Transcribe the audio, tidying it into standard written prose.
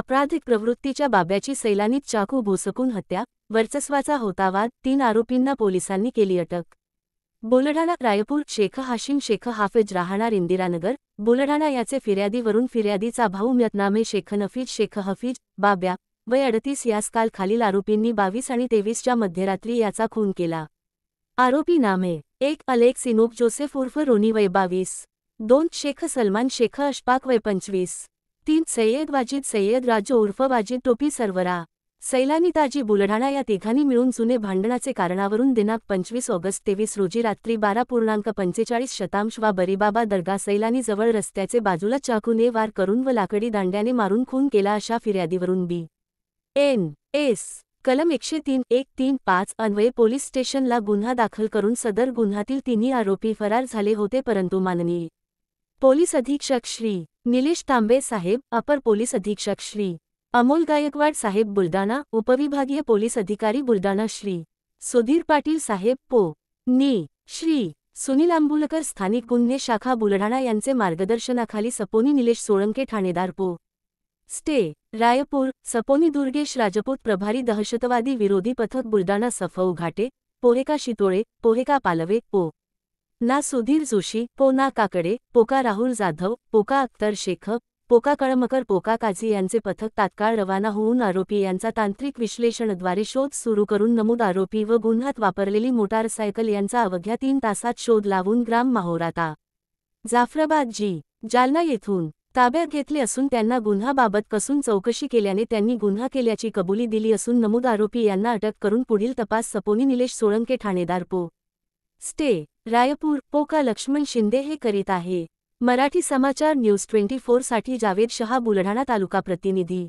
आपराधिक प्रवृत्तीच्या बाब्याची सैलानीत चाकू भोसकून हत्या, वर्चस्वाचा होता वाद, 3 आरोपींना पोलिसांनी केली अटक. बुलढाणा रायपूर शेख हाशिम शेख हाफिज राहणार इंदिरानगर, बुलढाणा याचे फिर्यादीवरून फिर्यादीचा भाऊ म्यतनामे शेख नफीज शेख हफीज, बाब्या, वय 38 यास काल खालील आरोपींनी 22 आणि 23च्या मध्यरात्री याचा खून केला. आरोपी नामे: 1 अलेक्स इनोक जोसेफ उर्फ रोनी वय 22, 2 शेख सलमान शेख अशफाक वय 25, 3 सय्यद वाजिद सय्यद राजू उर्फ वाजिद टोपी सरवरा, सैलानी ताजी बुलढाणा या तिघांनी मिळून जुने भांडणाचे कारणावरून दिनांक 25 ऑगस्ट 23 रोजी रात्री 12.45 वा बरीबाबा दर्गा सैलानी जवळ रस्त्याचे बाजूला चाकूने वार करून व लाकडी दांड्याने मारून खून केला अशा फिर्यादीवरून बी.एन.एस. कलम 103.135 अन्वये पोलीस स्टेशनला गुन्हा दाखल करून सदर गुन्ह्यातील तिन्ही आरोपी फरार झाले होते, परंतु माननीय पोलीस अधीक्षक श्री निलेश तांबे साहेब, अपर पोलीस अधीक्षक श्री अमोल गायकवाड साहेब बुलढाणा, उपविभागीय पोलीस अधिकारी बुलढाणा श्री सुधीर पाटील साहेब पो.नि. श्री सुनील आंबुलकर स्थानिक गुन्हे शाखा बुलढाणा यांचे मार्गदर्शनाखाली सपोनी निलेश सोळंके ठाणेदार पो.स्टे. रायपूर, सपोनी दुर्गेश राजपूत प्रभारी दहशतवादी विरोधी पथक बुलढाणा सफऊ घाटे, पोहेका शितोळे, पोहेका पालवे, पो.ना सुधीर जोशी, पो.ना काकडे, पोका राहुल जाधव, पोका अख्तर शेख, पोका कळमकर, पोका काझी यांचे पथक तात्काळ रवाना होऊन आरोपी यांचा तांत्रिक विश्लेषणाद्वारे शोध सुरू करून नमूद आरोपी व गुन्ह्यात वापरलेली मोटारसायकल यांचा अवघ्या 3 तासात शोध लावून ग्राम माहोराता जाफराबाद जि. जालना येथून ताब्यात घेतले असून त्यांना गुन्ह्याबाबत कसून चौकशी केल्याने त्यांनी गुन्हा केल्याची कबुली दिली असून नमूद आरोपी यांना अटक करून पुढील तपास सपोनी निलेश सोळंके ठाणेदार पो.स्टे. रायपूर, पोका लक्ष्मण शिंदे हे करीत आहे. मराठी समाचार न्यूज 24 साठी जावेद शहा, बुलढाणा तालुका प्रतिनिधी.